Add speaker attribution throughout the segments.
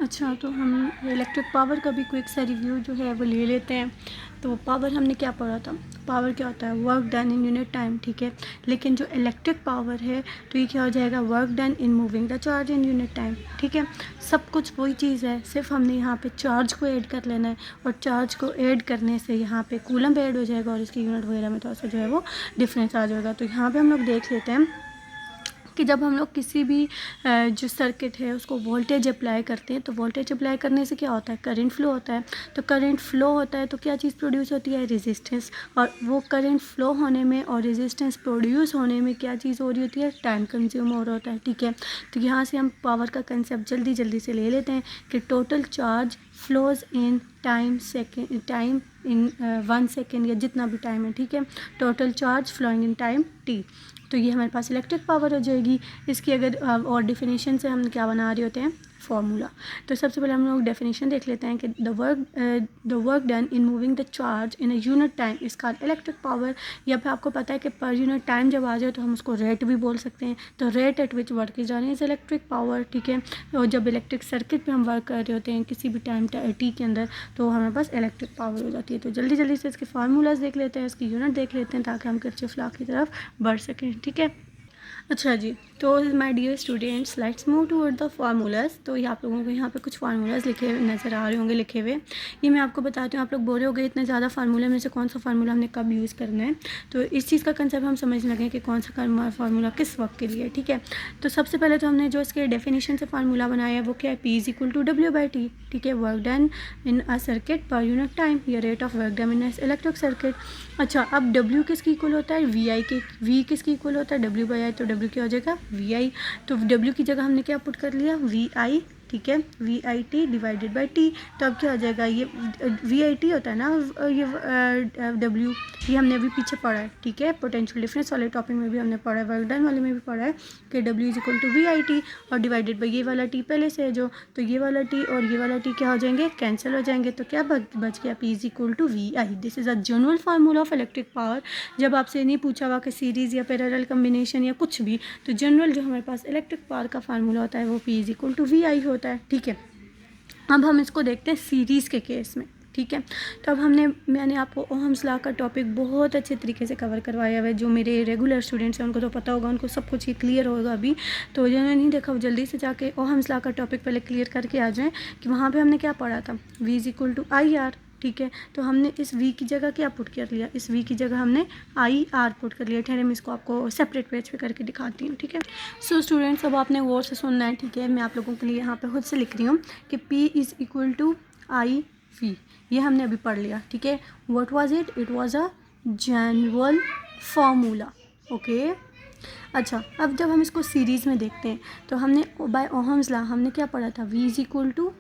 Speaker 1: अच्छा, तो हम इलेक्ट्रिक पावर का भी क्विक सा रिव्यू जो है वो ले लेते हैं। तो पावर हमने क्या पढ़ा था? पावर क्या होता है? Work done in unit time, ठीक है। लेकिन जो इलेक्ट्रिक पावर है तो ये क्या हो जाएगा? Work done in moving the charge in unit time, ठीक है। सब कुछ वही चीज़ है, सिर्फ हमने यहाँ पे चार्ज को ऐड कर लेना है, और चार्ज को ऐड करने से यहाँ पे कूलम ऐड हो जाएगा और इसकी यूनिट वगैरह में थोड़ा सा जो है वो डिफरेंस आ जाएगा। तो यहाँ पे हम लोग देख लेते हैं कि जब हम लोग किसी भी जो सर्किट है उसको वोल्टेज अप्लाई करते हैं, तो वोल्टेज अप्लाई करने से क्या होता है? करंट फ्लो होता है। तो करंट फ्लो होता है तो क्या चीज़ प्रोड्यूस होती है? रेजिस्टेंस। और वो करंट फ्लो होने में और रेजिस्टेंस प्रोड्यूस होने में क्या चीज़ हो रही होती है? टाइम कंज्यूम हो रहा होता है, ठीक है। तो यहाँ से हम पावर का कंसेप्ट जल्दी जल्दी से ले लेते हैं कि total charge flows in time second, time in 1 second या जितना भी टाइम है, ठीक है। Total charge flowing in time t। तो ये हमारे पास इलेक्ट्रिक पावर हो जाएगी। इसकी अगर और डिफिनीशन से हम क्या बना रहे होते हैं? फार्मूला। तो सबसे पहले हम लोग डेफिनेशन देख लेते हैं कि the work done in moving the charge in a unit time is called electric power. या फिर आपको पता है कि पर यूनिट टाइम जब आ जाए तो हम उसको रेट भी बोल सकते हैं। तो rate at which work is done is electric power, ठीक है। और जब इलेक्ट्रिक सर्किट पे हम वर्क कर रहे होते हैं किसी भी टाइम टी के अंदर, तो हमारे पास इलेक्ट्रिक पावर हो जाती है। तो जल्दी जल्दी से इसके फार्मूलाज देख लेते हैं, इसकी यूनिट देख लेते हैं, ताकि हम किरचॉफ लॉ की तरफ बढ़ सकें, ठीक है। अच्छा जी, तो my dear students, let's move toward the formulas. तो ये आप लोगों को यहाँ पे कुछ फार्मूलाज लिखे नज़र आ रहे होंगे लिखे हुए। ये मैं आपको बताती हूँ, आप लोग बोरे हो गए इतने ज़्यादा फार्मूले में से कौन सा फार्मूला हमने कब यूज़ करना है। तो इस चीज़ का कंसेप्ट हम समझने लगे कि कौन सा फार्मूला किस वक्त के लिए, ठीक है। तो सबसे पहले तो हमने जो इसके डेफिनेशन से फार्मूला बनाया है वो क्या है? P is equal to W/T, ठीक है। Work done in a circuit पर यूनिट टाइम, या rate of work done in electric circuit. अच्छा, अब W किसकी इक्वल होता है? VI के। V किसकी इक्वल होता है? W/I। तो W क्या हो जाएगा? VI। तो W की जगह हमने क्या पुट कर लिया? VI, ठीक है। VIT divided by T। तो अब क्या हो जाएगा? ये VIT होता है ना, ये W, ये हमने अभी पीछे पढ़ा है, ठीक है। पोटेंशियल डिफरेंस वाले टॉपिक में भी हमने पढ़ा है, वर्क डन वाले में भी पढ़ा है कि W is equal to VIT और डिवाइडेड बाई ये वाला T पहले से है जो, तो ये वाला T और ये वाला T क्या हो जाएंगे? कैंसिल हो जाएंगे। तो क्या बच गया? P is equal to VI। This is a general formula of electric power. जब आपसे नहीं पूछा हुआ कि सीरीज़ या पैरेलल कम्बिनेशन या कुछ भी, तो जनरल जो हमारे पास इलेक्ट्रिक पावर का फार्मूला होता है वो P is equal to VI होता है, ठीक है। अब हम इसको देखते हैं सीरीज़ के केस में, ठीक है। तो अब मैंने आपको ओहम्स लॉ का टॉपिक बहुत अच्छे तरीके से कवर करवाया हुआ है। जो मेरे रेगुलर स्टूडेंट्स हैं उनको तो पता होगा, उनको सब कुछ ये क्लियर होगा अभी। तो जिन्होंने नहीं देखा वो जल्दी से जाके ओहम्स लॉ का टॉपिक पहले क्लियर करके आ जाएँ कि वहाँ पे हमने क्या पढ़ा था? V is equal to IR, ठीक है। तो हमने इस V की जगह क्या पुट कर लिया? इस V की जगह हमने IR पुट कर लिया। ठहरे मैं इसको आपको सेपरेट पेज पे करके दिखाती हूँ, ठीक है। सो स्टूडेंट्स, अब आपने गौर से सुनना है, ठीक है। मैं आप लोगों के लिए यहाँ पे खुद से लिख रही हूँ कि P is equal to IV। ये हमने अभी पढ़ लिया, ठीक है। What was it? It was a general formula, okay. अच्छा, अब जब हम इसको सीरीज़ में देखते हैं तो हमने बाय ओहम्स लॉ हमने क्या पढ़ा था? V is equal to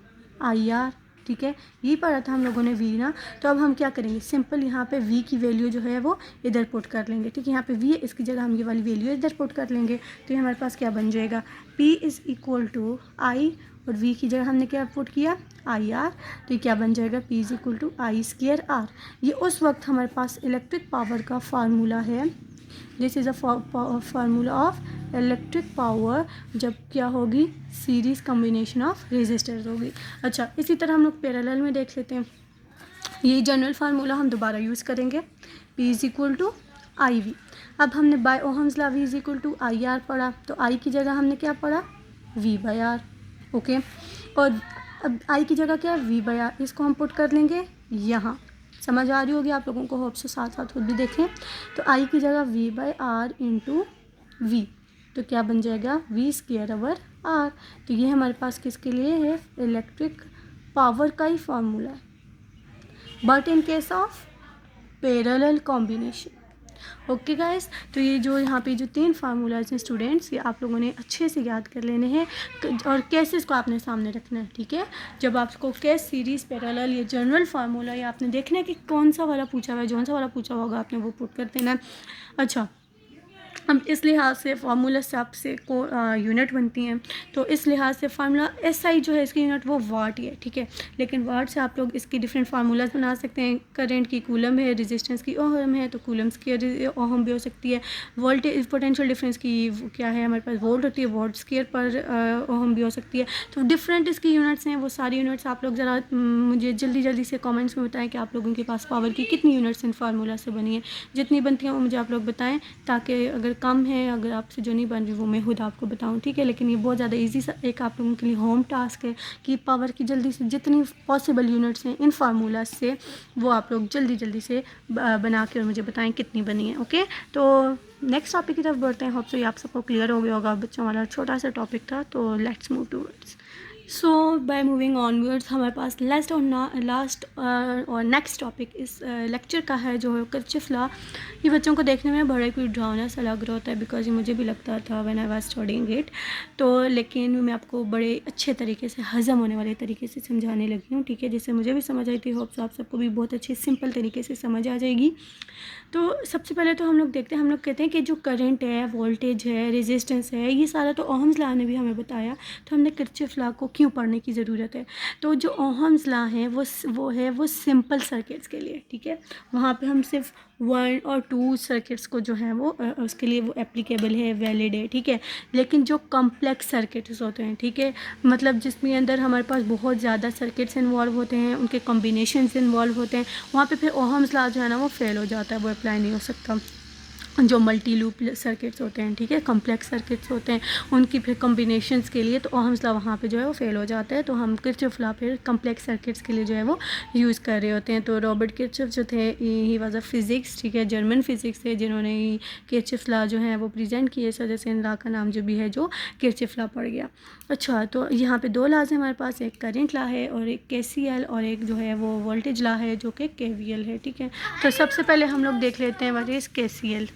Speaker 1: IR, ठीक है। ये पढ़ा था हम लोगों ने V ना। तो अब हम क्या करेंगे? सिंपल यहाँ पे V की वैल्यू जो है वो इधर पुट कर लेंगे, ठीक है। यहाँ पे V है, इसकी जगह हम ये वाली वैल्यू इधर पुट कर लेंगे। तो ये हमारे पास क्या बन जाएगा? P is equal to I, और V की जगह हमने क्या पुट किया? IR। तो ये क्या बन जाएगा? P is equal to I²R। ये उस वक्त हमारे पास इलेक्ट्रिक पावर का फार्मूला है। This is a formula of electric power जब क्या होगी? सीरीज़ कम्बिनेशन ऑफ रेजिस्टर्स होगी। अच्छा, इसी तरह हम लोग पैरेलल में देख लेते हैं। ये जनरल फार्मूला हम दोबारा यूज़ करेंगे, P is equal to IV। अब हमने by Ohm's law V is equal to IR पढ़ा, तो I की जगह हमने क्या पढ़ा? V/R, okay. और अब I की जगह क्या है? V/R। इसको हम पुट कर लेंगे यहाँ। समझ आ रही होगी आप लोगों को, होप से साथ साथ खुद भी देखें। तो I की जगह V/R इंटू V, तो क्या बन जाएगा? V²/R। तो ये हमारे पास किसके लिए है? इलेक्ट्रिक पावर का ही फार्मूला है, but in case of parallel combination. Okay guys, तो ये जो यहाँ पे जो 3 फार्मूलाज हैं स्टूडेंट्स, ये आप लोगों ने अच्छे से याद कर लेने हैं और केसेस को आपने सामने रखना है, ठीक है। जब आपको केस, सीरीज़, पैरेलल, ये जनरल फार्मूला, ये आपने देखना है कि कौन सा वाला पूछा हुआ है, जौन सा वाला पूछा होगा आपने वो पुट कर देना है। अच्छा, हम इस लिहाज से फार्मूला से आपसे को यूनिट बनती हैं, तो इस लिहाज से फार्मूला एसआई जो है इसकी यूनिट वो वाट ही है, ठीक है। लेकिन वाट से आप लोग इसकी डिफरेंट फार्मूलाज बना सकते हैं। करंट की कूलम है, रेजिस्टेंस की ओहम है, तो कूलम्स की ओहम भी हो सकती है। वोल्टेज पोटेंशियल डिफरेंस की क्या है हमारे पास वोल्ट होती है, वोल्ट स्क्वायर पर ओहम भी हो सकती है। तो डिफरेंट इसकी यूनिट्स हैं, वो सारी यूनिट्स आप लोग ज़रा मुझे जल्दी जल्दी से कमेंट्स में बताएं कि आप लोगों के पास पावर की कितनी यूनिट्स इन फार्मूला से बनी है। जितनी बनती हैं वो मुझे आप लोग बताएं, ताकि अगर कम है, अगर आपसे जो नहीं बन रही वो मैं खुद आपको बताऊं, ठीक है। लेकिन ये बहुत ज़्यादा इजी सा एक आप लोगों के लिए होम टास्क है कि पावर की जल्दी से जितनी पॉसिबल यूनिट्स हैं इन फार्मूला से वो आप लोग जल्दी जल्दी से बना के और मुझे बताएं कितनी बनी है। ओके, तो नेक्स्ट टॉपिक की तरफ बढ़ते हैं। होप सो ये आप सबको क्लियर हो गया होगा, बच्चों वाला छोटा सा टॉपिक था। तो let's move towards. So by moving onwards हमारे पास लास्ट और नेक्स्ट टॉपिक इस लेक्चर का है जो है किरचॉफ लॉ। ये बच्चों को देखने में बड़ा कोई ड्रावना सा लग रहा होता है, बिकॉज ये मुझे भी लगता था when I was studying it. तो लेकिन मैं आपको बड़े अच्छे तरीके से हज़म होने वाले तरीके से समझाने लगी हूँ, ठीक है, जिससे मुझे भी समझ आई थी। होप्स आप सबको भी बहुत अच्छे सिंपल तरीके से समझ आ जाएगी। तो सबसे पहले तो हम लोग देखते हैं, हम लोग कहते हैं कि जो करंट है, वोल्टेज है, रेजिस्टेंस है, ये सारा तो ओहम्स लॉ ने भी हमें बताया। तो हमने किरचॉफ लॉ को क्यों पढ़ने की ज़रूरत है? तो जो ओहम्स लॉ है वो सिंपल सर्किट्स के लिए, ठीक है। वहाँ पे हम सिर्फ 1 और 2 सर्किट्स को जो है वो उसके लिए वो एप्लीकेबल है, वैलिड है, ठीक है। लेकिन जो कम्प्लेक्स सर्किट्स होते हैं, ठीक है, मतलब जिसमें अंदर हमारे पास बहुत ज़्यादा सर्किट्स इन्वॉल्व होते हैं, उनके कॉम्बिनेशंस इन्वॉल्व होते हैं, वहाँ पे फिर ओहम्स लॉ जो है ना वो फेल हो जाता है, वो अप्लाई नहीं हो सकता। जो मल्टी लूप सर्किट्स होते हैं, ठीक है, कम्प्लेक्स सर्किट्स होते हैं, उनकी फिर कॉम्बिनेशंस के लिए तो ओहम्स लॉ वहाँ पे जो है वो फेल हो जाता है। तो हम किरचॉफ लॉ फिर कम्प्लेक्स सर्किट्स के लिए जो है वो यूज़ कर रहे होते हैं। तो रॉबर्ट किरचॉफ जो थे, ही वाज अ फिज़िक्स, ठीक है, जर्मन फिज़िक्स थे, जिन्होंने किरचॉफ लॉ जो है वो प्रेजेंट किए। इस वजह से इन लॉ का नाम जो भी है जो किरचॉफ लॉ पड़ गया। अच्छा, तो यहाँ पे 2 लॉज हैं हमारे पास, एक करंट लॉ है और एक KCL, और एक जो है वो वोल्टेज लॉ है जो कि KVL है, ठीक है। तो सबसे पहले हम लोग देख लेते हैं व्हाट इज़ KCL।